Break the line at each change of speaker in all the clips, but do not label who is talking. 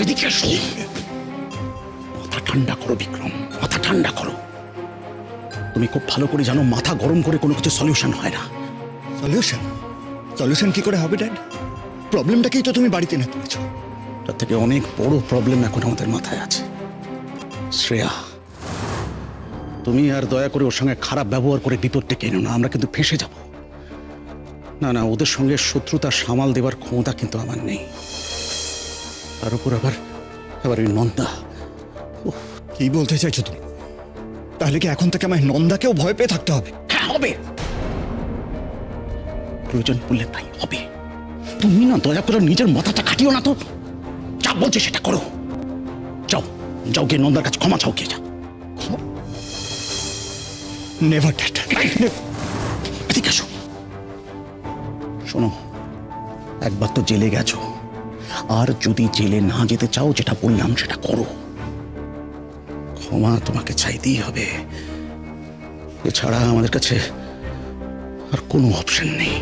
এদিকে এসো। মাথা ঠান্ডা করো বিক্রম, মাথা ঠান্ডা করো। তুমি খুব ভালো করে জানো মাথা গরম করে কোনো কিছু সলিউশন হয় না।
সলিউশন? সলিউশন কি করে হবে ড্যাড? প্রবলেমটাকেই তো তুমি বাড়িতে এনে তুলেছো।
তার থেকে অনেক বড় প্রবলেম এখন আমাদের মাথায় আছে। শ্রেয়া, তুমি আর দয়া করে ওর সঙ্গে খারাপ ব্যবহার করে বিপদ ডেকে এনো না, আমরা কিন্তু ফেঁসে যাব। না না, ওদের সঙ্গে শত্রুতা সামাল দেবার ক্ষমতা কিন্তু আমার নেই। তার উপর আবার ওই নন্দা।
কি বলতে চাইছো তুমি? তাহলে কি এখন থেকে আমায় নন্দাকেও ভয় পেয়ে থাকতে হবে?
হ্যাঁ হবে, প্রয়োজন পড়লে তাই হবে। তুমি না দয়া করে নিজের মাথাটা খাটিও না তো। যা বলছে সেটা করো। যাও যাও, গিয়ে নন্দার কাছে ক্ষমা চাও, গিয়ে যাও।
Never dad.
এদিকে এসো। শোনো, একবার তো জেলে গেছো, আর যদি জেলে না যেতে চাও যেটা বললাম সেটা করো। ক্ষমা তোমাকে চাইতেই হবে, এছাড়া আমাদের কাছে আর কোনো অপশন নেই।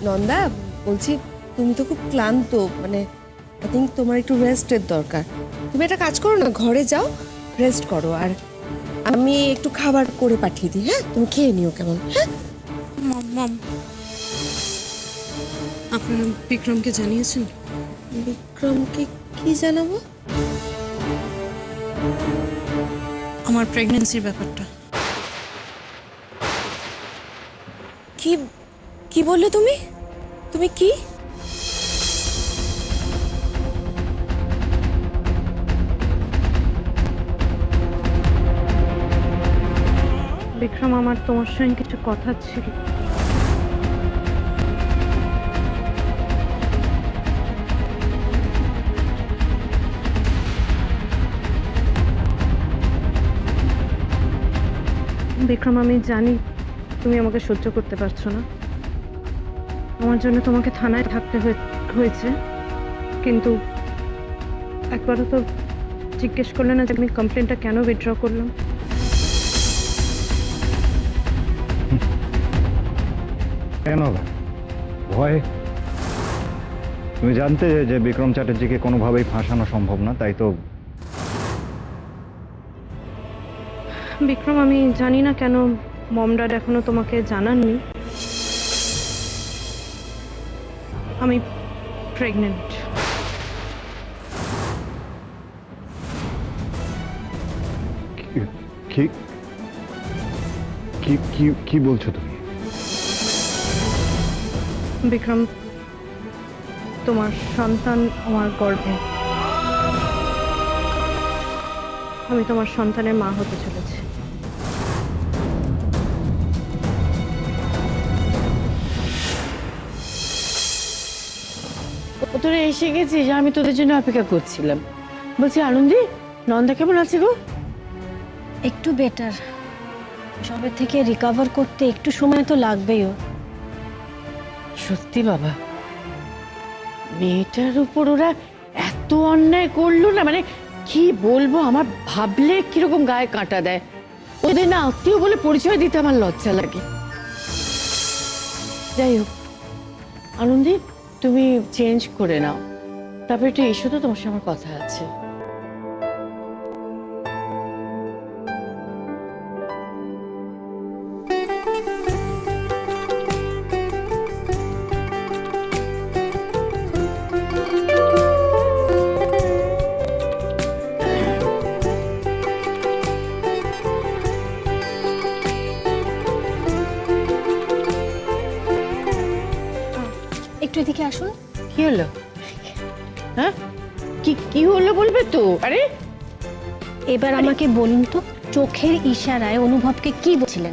নন্দা, বলছি তুমি তো খুব ক্লান্ত, মানে আই থিঙ্ক তোমার একটু রেস্টের দরকার। তুমি একটা কাজ করো না, ঘরে যাও, রেস্ট করো, আর আমি একটু খাবার করে পাঠিয়ে দিই। হ্যাঁ, তুমি খেয়ে নিও কেমন? হ্যাঁ
মম, আপনারা বিক্রমকে জানিয়েছেন?
বিক্রমকে কি জানাবো?
আমার প্রেগন্যান্সির ব্যাপারটা।
কি কি বললে তুমি? তুমি কি?
বিক্রম, আমার তোমার সঙ্গে কিছু কথা ছিল। বিক্রম, আমি জানি তুমি আমাকে সহ্য করতে পারছো না, আমার জন্য তোমাকে থানায় থাকতে হয়েছে, কিন্তু একবারও তো জিজ্ঞেস করলে না যে আমি কমপ্লেনটা কেন উইথড্র করলাম।
কেন ভয়? তুমি জানতে যে বিক্রম চ্যাটার্জিকে কোনোভাবেই ফাঁসানো সম্ভব না, তাই তো।
বিক্রম, আমি জানি না কেন মম ড্যাড এখনো তোমাকে জানাননি আমি প্রেগনেন্ট।
কি কি কি কি বলছো তুমি?
বিক্রম, তোমার সন্তান আমার গর্ভে। আমি তোমার সন্তানের মা হতে চলেছি।
তোরা এসে গেছিস, আমি তোদের জন্য অপেক্ষা করছিলাম। বলছি আনন্দী, নন্দা কেমন আছে গো?
একটু বেটার, সবের থেকে রিকভার করতে একটু সময় তো লাগবেই। ও
সত্যি বাবা, মেয়েটার উপর ওরা এত অন্যায় করলো না, মানে কি বলবো, আমার ভাবলে কিরকম গায়ে কাঁটা দেয়। ওদের না আত্মীয় বলে পরিচয় দিতে আমার লজ্জা লাগে। যাই হোক আনন্দী, তুমি চেঞ্জ করে নাও, তারপরে একটু এসো তো, তোমার সঙ্গে আমার কথা আছে।
একটু এদিকে আসুন।
কি হলো? হ্যাঁ, কি কি হলো বলবে তো? আরে
এবার আমাকে বলুন তো, চোখের ইশারায় অনুভবকে কি বলছিলেন?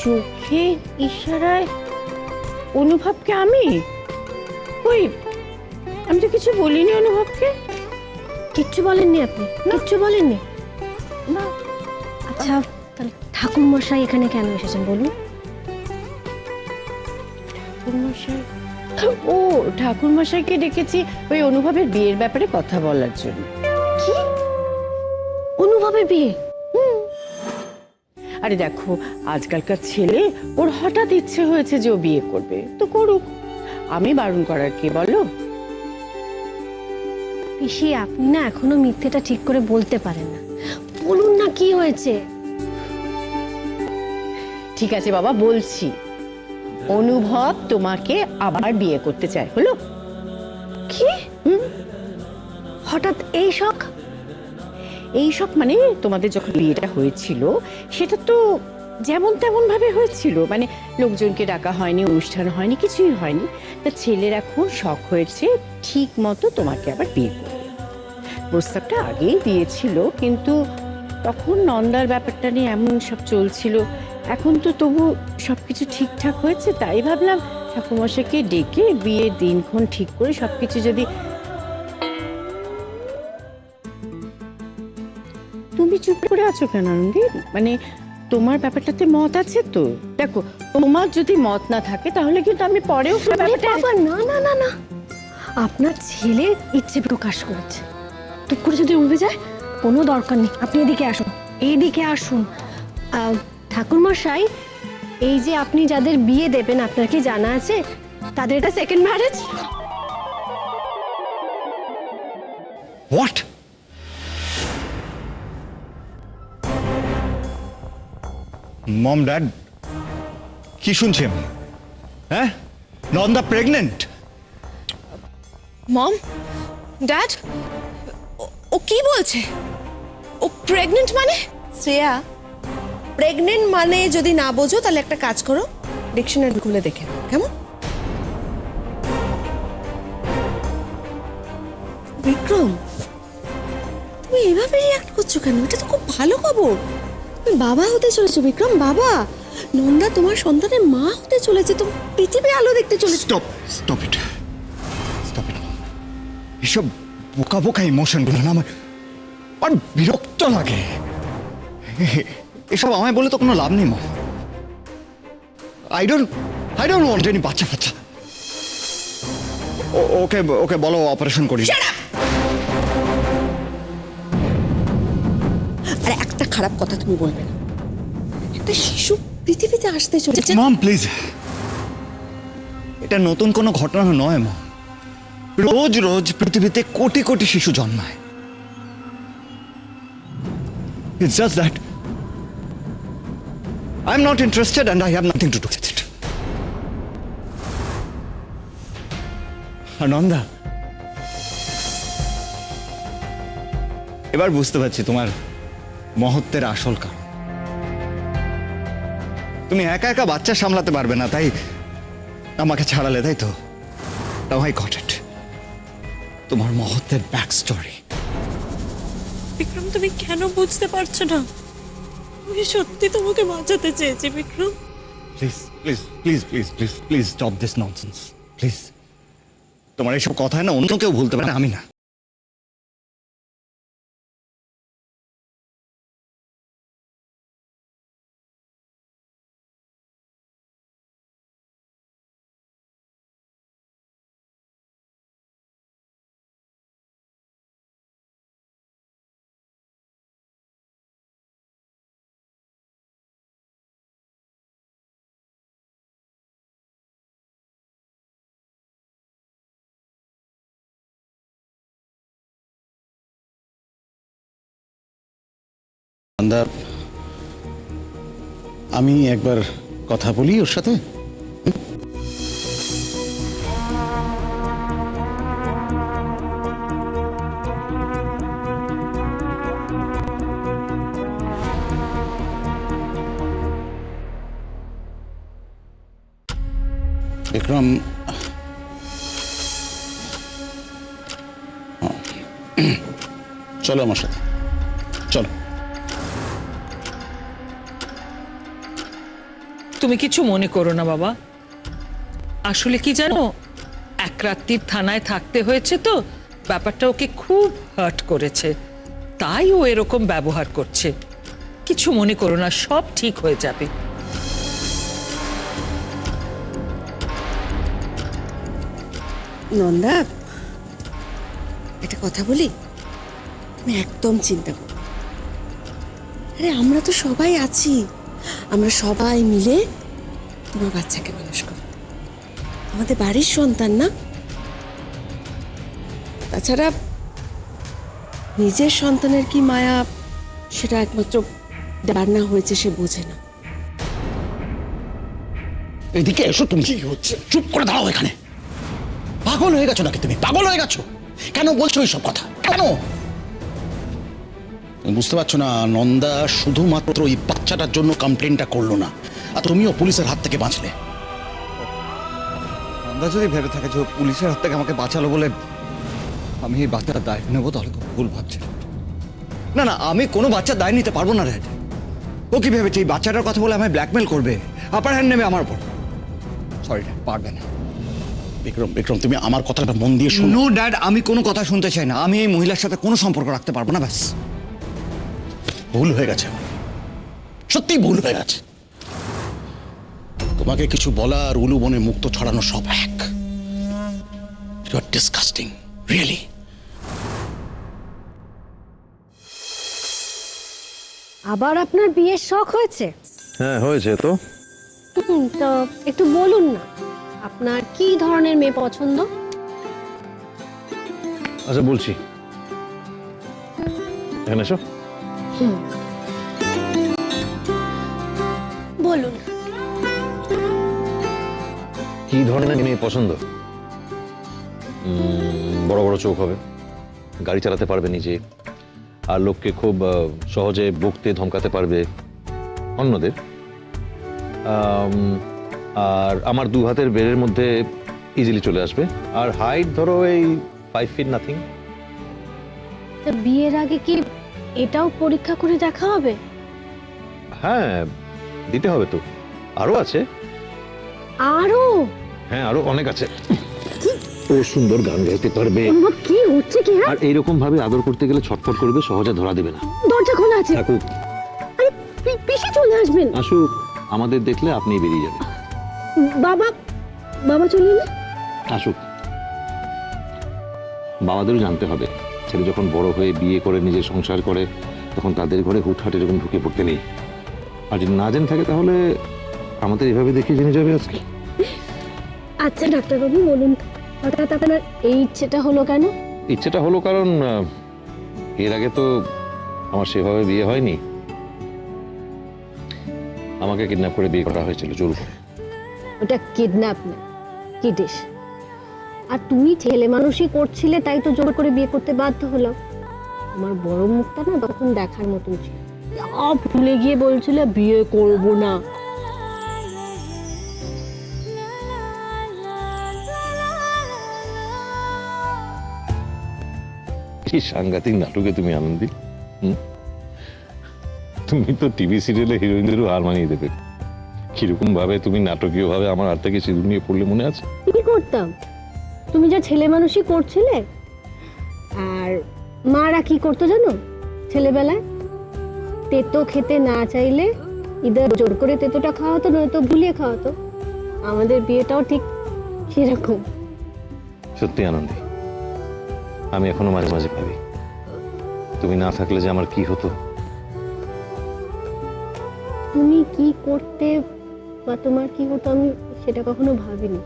চোখে ইশারায় অনুভবকে? আমি ওই, আমি তো কিছু বলিনি অনুভবকে।
কিচ্ছু বলেননি আপনি? কিচ্ছু বলেননি?
না।
আচ্ছা, তাহলে ঠাকুর মশাই এখানে কেন এসেছেন বলুন?
ঠাকুরমশাই? ও, ঠাকুরমশাইকে ডেকেছি ওই অনুভবের বিয়ের ব্যাপারে কথা বলার জন্য।
কি? অনুভবের বিয়ে?
আরে দেখো, আজকালকার ছেলে, ওর হঠাৎ ইচ্ছে হয়েছে যে ও বিয়ে করবে, তো করুক, আমি বারণ করার কি বলো?
পিসি, আপনি না এখনো মিথ্যেটা ঠিক করে বলতে পারেন না। বলুন না কি হয়েছে।
ঠিক আছে বাবা, বলছি। অনুভব তোমাকে আবার বিয়ে করতে চায়, হলো?
কি হঠাৎ এই শখ?
এই শখ মানে তোমাদের যখন বিয়েটা হয়েছিল সেটা তো যেমন তেমন ভাবে হয়েছিল, মানে লোকজনকে ডাকা হয়নি, অনুষ্ঠান হয়নি, কিছুই হয়নি। তা ছেলের এখন শখ হয়েছে ঠিক মতো তোমাকে আবার বিয়ে করবে। প্রস্তাবটা আগেই দিয়েছিল, কিন্তু তখন নন্দার ব্যাপারটা নিয়ে এমন সব চলছিল। এখন তো তবু সবকিছু ঠিকঠাক হয়েছে, তাই ভাবলাম ঠাকুরমশাইকে ডেকে বিয়ের দিনক্ষণ ঠিক করে সবকিছু যদি। তুমি চুপ করে আছো কেন আনন্দি? মানে তোমার ব্যাপারটাতে মত আছে তো? দেখো, তোমার যদি মত না থাকে তাহলে কিন্তু আমি পরেও
বাবা, না না না না, আপনার ছেলে ইচ্ছে প্রকাশ করেছে, টুক করে যদি উঠে যায় কোনো দরকার নেই। আপনি এদিকে আসুন, এইদিকে আসুন। ঠাকুরমশাই, এই যে আপনি যাদের বিয়ে দেবেন, আপনার কি জানা আছে তাদের এটা second marriage?
What? Mom, dad, কি শুনছি আমি? হ্যাঁ, নন্দা প্রেগনেন্ট?
মম, ড্যাড, ও কি বলছে? ও প্রেগনেন্ট মানে? শ্রেয়া, প্রেগনেন্ট মানে যদি না বোঝো তাহলে একটা কাজ করো, ডিকশনারি খুলে দেখে নাও, কেমন? বিক্রম, তুমি এভাবে রিয়াক্ট করছো কেন? এটা তো খুব ভালো খবর। তুমি বাবা হতে চলেছো বিক্রম, বাবা। নন্দা তোমার সন্তানের মা হতে চলেছে, তুমি পৃথিবী আলো দেখতে চলেছো।
Stop, stop it, stop it. এসব বোকা বোকা ইমোশনগুলো না আমার আর বিরক্ত লাগে। এসব আমায় বলে তো কোনো লাভ নেই মা। আই ডোন্ট ওয়ান্ট এনি বাচ্চা ফাচ্চা। ওকে ওকে বলো অপারেশন করি।
আর একটা খারাপ কথা তুমি বলবে না। একটা শিশু পৃথিবীতে আসতে চলেছে।
মম প্লিজ, এটা নতুন কোনো ঘটনা নয় মা। রোজ রোজ পৃথিবীতে কোটি কোটি শিশু জন্মায়। It's just that I'm not interested and I have nothing to do with it. Ananda, এবার বুঝতে পারছি তোমার মহত্বের আসল কারণ। তুমি একা একা বাচ্চা সামলাতে পারবে না, তাই আমাকে ছাড়ালে, তাই তো? Now I got it. তোমার মহত্বের ব্যাক স্টোরি।
বিক্রম, তুমি কেন বুঝতে পারছো না? আমি সত্যি তোমাকে বাঁচাতে চেয়েছি Vikram.
Please please please please please please stop this nonsense please. তোমার এইসব কথায় না অন্য কেউ ভুলতে পারে না, আমি না।
নন্দা, আমি একবার কথা বলি ওর সাথে। বিক্রম, চলো আমার সাথে, চলো।
তুমি কিছু মনে করো না বাবা। আসলে কি জানো, এক রাত্রির থানায় থাকতে হয়েছে তো, ব্যাপারটা ওকে খুব হার্ট করেছে, তাই ও এরকম ব্যবহার করছে। কিছু মনে করো না, সব ঠিক হয়ে যাবে।
নন্দা, একটা কথা বলি, তুমি একদম চিন্তা করো। আরে আমরা তো সবাই আছি, আমরা সবাই মিলে তোমার বাচ্চাকে মানুষ করব। আমাদের বাড়ির সন্তান না? তাছাড়া নিজের সন্তানের কি মায়া, সেটা একমাত্র ডান্না হয়েছে সে বোঝে না।
এদিকে এসো তুমি। কি হচ্ছে? চুপ করে দাঁড়াও এখানে। পাগল হয়ে গেছো নাকি তুমি? পাগল হয়ে গেছো? কেন বলছো এইসব কথা? কেন? তুমি বুঝতে পারছো না, নন্দা শুধুমাত্র ওই বাচ্চাটার জন্য কমপ্লেনটা করলো না, আর তুমিও পুলিশের হাত থেকে বাঁচলে।
আমরা যদি ভেবে থাকে যে ও পুলিশের হাত থেকে আমাকে বাঁচালো বলে আমি এই বাচ্চাটা দায় নেবো, তাহলে খুব ভুল ভাবছে। না না, আমি কোনো বাচ্চার দায় নিতে পারবো না ড্যাড। ও কি ভেবেছে এই বাচ্চাটার কথা বলে আমায় ব্ল্যাকমেল করবে, আপার হ্যান্ড নেবে আমার উপর? সরি ড্যাড, পারবে না।
বিক্রম তুমি আমার কথাটা মন দিয়ে শোনো।
নো ড্যাড, আমি কোনো কথা শুনতে চাই না। আমি এই মহিলার সাথে কোনো সম্পর্ক রাখতে পারবো না, ব্যাস।
ভুল হয়ে গেছে, সত্যি ভুল হয়ে গেছে। তোমাকে কিছু বলা আর উলু বনে মুক্ত ছড়ানো সব এক। You are disgusting, really.
আবার আপনার বিয়ের শখ হয়েছে?
হ্যাঁ হয়েছে তো।
তো একটু বলুন না, আপনার কি ধরনের মেয়ে পছন্দ?
আচ্ছা বলছি, এখানে এসো।
বলুন।
কি ধরনের মেয়ে পছন্দ? বড় বড় চোখ হবে, গাড়ি চালাতে পারবে নিজে, আর লোককে খুব সহজে বকতে ধমকাতে পারবে অন্যদের, আর আমার 2 হাতের বেড়ের মধ্যে ইজিলি চলে আসবে, আর হাইট ধরো এই 5 ফিট নাথিং।
তা বিয়ের আগে কি এটাও পরীক্ষা করে দেখা হবে?
হ্যাঁ দিতে হবে তো, আরো আছে।
আরো?
হ্যাঁ আরো অনেক আছে। ও সুন্দর গান গাইতে পারবে,
অনুভব কি হচ্ছে কি? হ্যাঁ,
আর এইরকম ভাবে আদর করতে গেলে ছটফট করবে, সহজে ধরা দেবে না।
দরজা খোলা আছে।
থাকুক,
আরে পিসি চলে আসবেন।
আসুক, আমাদের দেখলে আপনিই বেরিয়ে যাবেন।
বাবা, বাবা চলে এলে?
আসুক, বাবাদেরও জানতে হবে ছেলে যখন বড় হয়ে বিয়ে করে নিজের সংসার করে তখন তাদের ঘরে হুটহাট এরকম ঢুকে পড়তে নেই। আর যদি না জেনে থাকে তাহলে আমাদের এভাবে দেখে জেনে যাবে আজকে।
আচ্ছা ডাক্তারবাবু বলুন, হঠাৎ আপনার এই ইচ্ছেটা হলো কেন?
ইচ্ছেটা হলো কারণ এর আগে তো আমার সেভাবে বিয়ে হয়নি। আমাকে কিডন্যাপ করে বিয়ে করা হয়েছিল জোর করে।
ওটা কিডন্যাপ না, কিডিশ। আর তুমি ছেলে মানুষই করছিলে, তাই তো জোর করে বিয়ে করতে বাধ্য হলাম। আমার বড় মুখটা না তখন দেখার মতন ছিল, ভুলে গিয়ে বলছিল বিয়ে করব না।
কি সাংঘাতিক নাটকে তুমি আনন্দি। তুমি তো টিভি সিরিয়ালে হিরোইনদেরও হার মানিয়ে দেবে। কিরকম ভাবে তুমি নাটকীয় ভাবে আমার হাত থেকে সিঁদুর নিয়ে পড়লে মনে আছে?
কি করতাম? তুমি যা ছেলে মানুষই করছিলে। আর মারা কি করতো জানো ছেলেবেলায়? তেতো খেতে না চাইলে ইদার জোর করে তেতোটা খাওয়াতো, নয়তো ভুলিয়ে খাওয়াতো। আমাদের বিয়েটাও ঠিক সেরকম।
সত্যি আনন্দি, আমি এখনো মাঝে মাঝে ভাবি তুমি না থাকলে যে আমার কি হতো।
তুমি কি করতে বা তোমার কি হতো আমি সেটা কখনো ভাবিনি।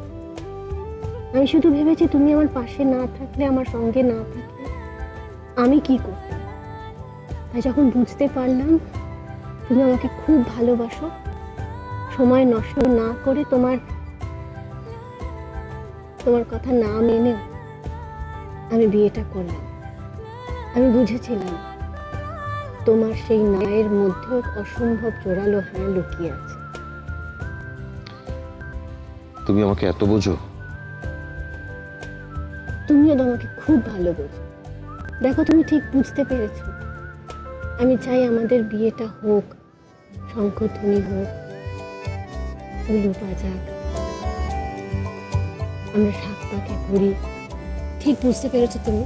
আমি শুধু ভেবেছি তুমি আমার পাশে না থাকলে, আমার সঙ্গে না থাকলে আমি কি করতাম। তাই যখন বুঝতে পারলাম তুমি আমাকে খুব ভালোবাসো, সময় নষ্ট না করে তোমার কথা না মেনে আমি বিয়েটা করলাম। আমি বুঝেছিলাম তোমার সেই নায়ের মধ্যেও অসম্ভব জোরালো হ্যাঁ লুকিয়ে আছে।
তুমি আমাকে এত বোঝো?
তুমিও তো আমাকে খুব ভালো বোঝো। দেখো তুমি ঠিক বুঝতে পেরেছো। আমি চাই আমাদের বিয়েটা হোক, শঙ্খধ্বনি হোক, উলু বাজাক, আমরা শাক পাকে ঘুরি। ঠিক বুঝতে পেরেছো তুমি?